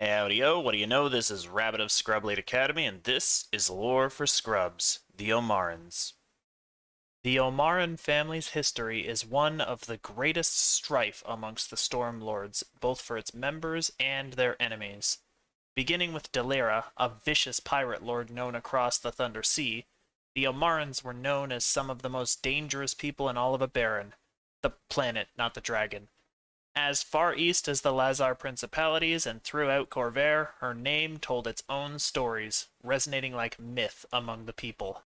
Howdy-o, what do you know? This is Rabbit of Scrubblade Academy, and this is Lore for Scrubs, the Omarens. The Omaren family's history is one of the greatest strife amongst the Storm Lords, both for its members and their enemies. Beginning with Delira, a vicious pirate lord known across the Thunder Sea, the Omarens were known as some of the most dangerous people in all of Eberron. The planet, not the dragon. As far east as the Lazar Principalities and throughout Corvair, her name told its own stories, resonating like myth among the people.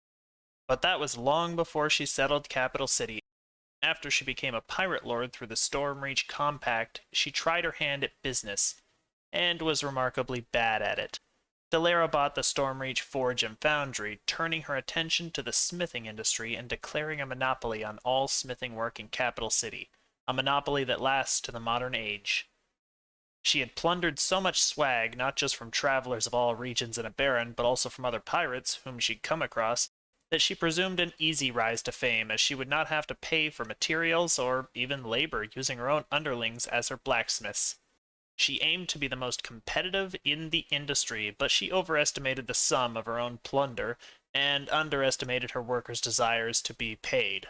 But that was long before she settled Capital City. After she became a pirate lord through the Stormreach Compact, she tried her hand at business, and was remarkably bad at it. Delira bought the Stormreach Forge and Foundry, turning her attention to the smithing industry and declaring a monopoly on all smithing work in Capital City. A monopoly that lasts to the modern age. She had plundered so much swag, not just from travelers of all regions in Eberron, but also from other pirates whom she'd come across, that she presumed an easy rise to fame, as she would not have to pay for materials or even labor, using her own underlings as her blacksmiths. She aimed to be the most competitive in the industry, but she overestimated the sum of her own plunder, and underestimated her workers' desires to be paid.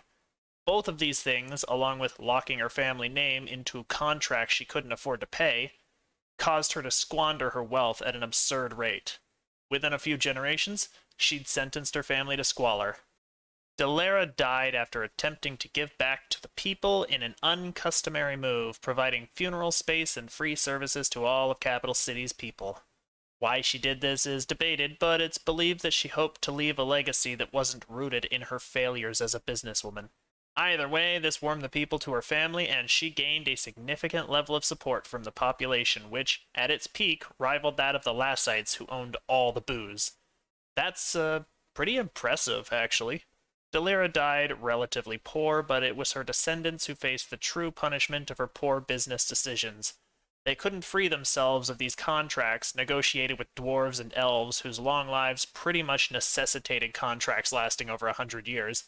Both of these things, along with locking her family name into contracts she couldn't afford to pay, caused her to squander her wealth at an absurd rate. Within a few generations, she'd sentenced her family to squalor. Delira died after attempting to give back to the people in an uncustomary move, providing funeral space and free services to all of Capital City's people. Why she did this is debated, but it's believed that she hoped to leave a legacy that wasn't rooted in her failures as a businesswoman. Either way, this warmed the people to her family, and she gained a significant level of support from the population, which, at its peak, rivaled that of the Lassites, who owned all the booze. That's, pretty impressive, actually. Delira died relatively poor, but it was her descendants who faced the true punishment of her poor business decisions. They couldn't free themselves of these contracts negotiated with dwarves and elves, whose long lives pretty much necessitated contracts lasting over 100 years.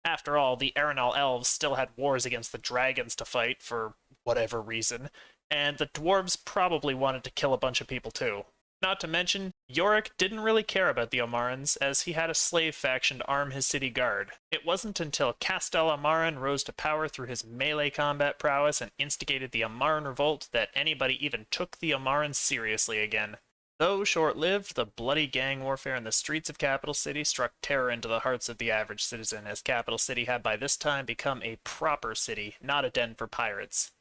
After all, the Arenal elves still had wars against the dragons to fight, for whatever reason, and the dwarves probably wanted to kill a bunch of people too. Not to mention, Yorick didn't really care about the Omarens, as he had a slave faction to arm his city guard. It wasn't until Castel Omaren rose to power through his melee combat prowess and instigated the Omaren revolt that anybody even took the Omarens seriously again. Though short-lived, the bloody gang warfare in the streets of Capital City struck terror into the hearts of the average citizen, as Capital City had by this time become a proper city, not a den for pirates.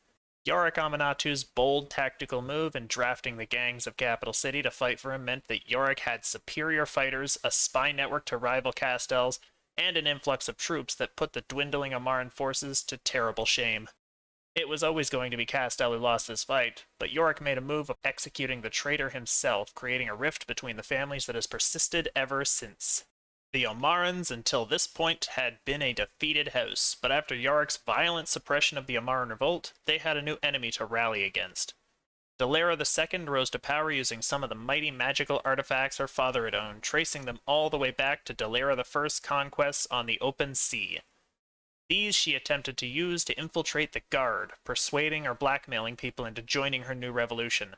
Yorick Aminatu's bold tactical move in drafting the gangs of Capital City to fight for him meant that Yorick had superior fighters, a spy network to rival Castells, and an influx of troops that put the dwindling Omaren forces to terrible shame. It was always going to be Castel who lost this fight, but Yorick made a move of executing the traitor himself, creating a rift between the families that has persisted ever since. The Omarens, until this point, had been a defeated house, but after Yorick's violent suppression of the Omaren revolt, they had a new enemy to rally against. Delira II rose to power using some of the mighty magical artifacts her father had owned, tracing them all the way back to Delira I's conquests on the open sea. These she attempted to use to infiltrate the Guard, persuading or blackmailing people into joining her new revolution.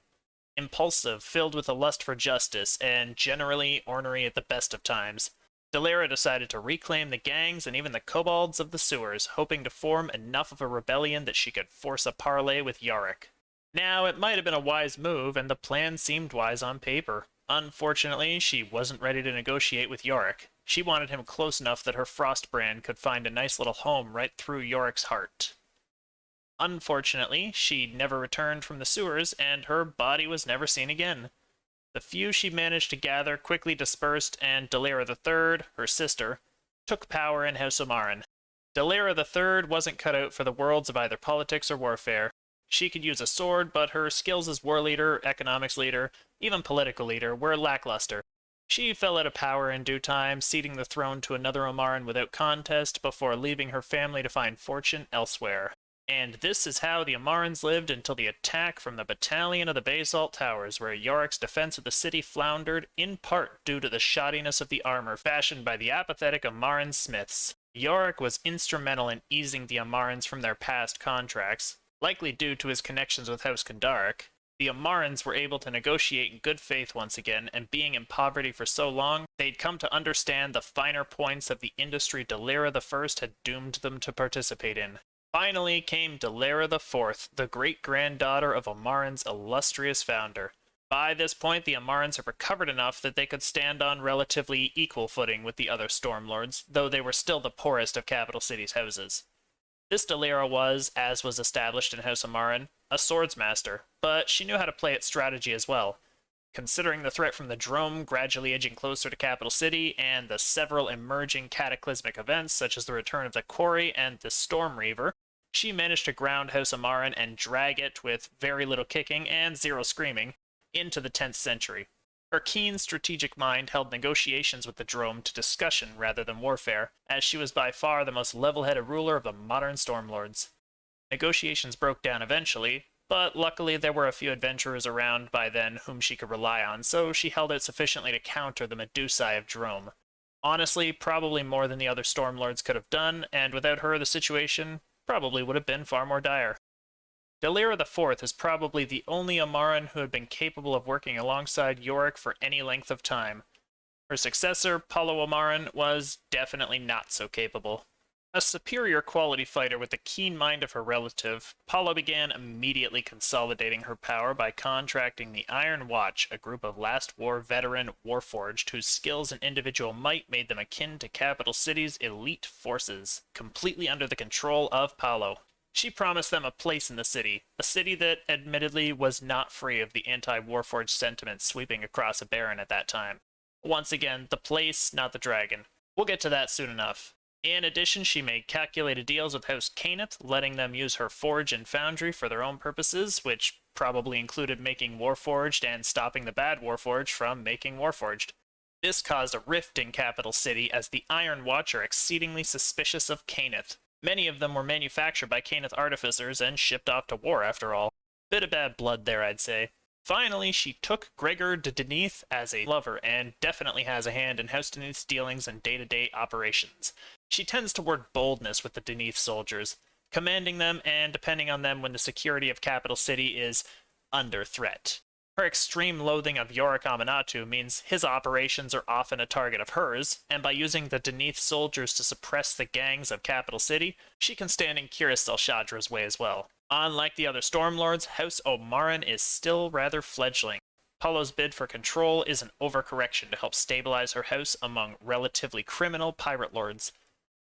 Impulsive, filled with a lust for justice, and generally ornery at the best of times, Delira decided to reclaim the gangs and even the kobolds of the sewers, hoping to form enough of a rebellion that she could force a parley with Yorick. Now, it might have been a wise move, and the plan seemed wise on paper. Unfortunately, she wasn't ready to negotiate with Yorick. She wanted him close enough that her Frostbrand could find a nice little home right through Yorick's heart. Unfortunately, she never returned from the sewers, and her body was never seen again. The few she managed to gather quickly dispersed, and Delira III, her sister, took power in House Omaren. Delira III wasn't cut out for the worlds of either politics or warfare. She could use a sword, but her skills as war leader, economics leader, even political leader were lackluster. She fell out of power in due time, ceding the throne to another Omaren without contest before leaving her family to find fortune elsewhere. And this is how the Omarens lived until the attack from the Battalion of the Basalt Towers, where Yorick's defense of the city floundered, in part due to the shoddiness of the armor fashioned by the apathetic Omaren smiths. Yorick was instrumental in easing the Omarens from their past contracts, likely due to his connections with House Kandaric, The Omarens were able to negotiate in good faith once again, and being in poverty for so long, they'd come to understand the finer points of the industry Dalera I had doomed them to participate in. Finally came Dalera IV, the great-granddaughter of Omaren's illustrious founder. By this point, the Omarens had recovered enough that they could stand on relatively equal footing with the other Stormlords, though they were still the poorest of capital cities' houses. This Dalera was, as was established in House Omaren, a swordsmaster, but she knew how to play its strategy as well. Considering the threat from the Drome gradually edging closer to capital city, and the several emerging cataclysmic events such as the return of the Quarry and the Storm Reaver, she managed to ground House Omaren and drag it, with very little kicking and zero screaming, into the 10th century. Her keen strategic mind held negotiations with the Drome to discussion rather than warfare, as she was by far the most level-headed ruler of the modern Stormlords. Negotiations broke down eventually, but luckily there were a few adventurers around by then whom she could rely on, so she held out sufficiently to counter the Medusae of Drome. Honestly, probably more than the other Stormlords could have done, and without her the situation probably would have been far more dire. Dalera IV is probably the only Omaren who had been capable of working alongside Yorick for any length of time. Her successor, Paulo Omaren, was definitely not so capable. A superior quality fighter with the keen mind of her relative, Paula began immediately consolidating her power by contracting the Iron Watch, a group of last war veteran warforged whose skills and individual might made them akin to capital cities' elite forces, completely under the control of Paulo. She promised them a place in the city, a city that admittedly was not free of the anti-warforged sentiment sweeping across Eberron at that time. Once again, the place, not the dragon. We'll get to that soon enough. In addition, she made calculated deals with House Caneth, letting them use her forge and foundry for their own purposes, which probably included making Warforged and stopping the bad Warforged from making Warforged. This caused a rift in capital city, as the Iron Watch are exceedingly suspicious of Caneth. Many of them were manufactured by Caneth artificers and shipped off to war after all. Bit of bad blood there, I'd say. Finally, she took Gregor de Deneath as a lover, and definitely has a hand in House Deneath's dealings and day-to-day operations. She tends toward boldness with the Deneath soldiers, commanding them and depending on them when the security of capital city is under threat. Her extreme loathing of Yorick Aminatu means his operations are often a target of hers, and by using the Deneath soldiers to suppress the gangs of capital city, she can stand in Kiris Elshadra's way as well. Unlike the other Stormlords, House Omaren is still rather fledgling. Paulo's bid for control is an overcorrection to help stabilize her house among relatively criminal pirate lords.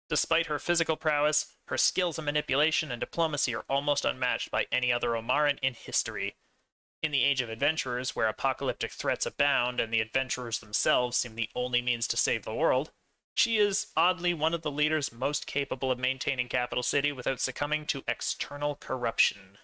Despite her physical prowess, her skills in manipulation and diplomacy are almost unmatched by any other Omaren in history. In the age of adventurers, where apocalyptic threats abound and the adventurers themselves seem the only means to save the world, she is oddly one of the leaders most capable of maintaining capital city without succumbing to external corruption.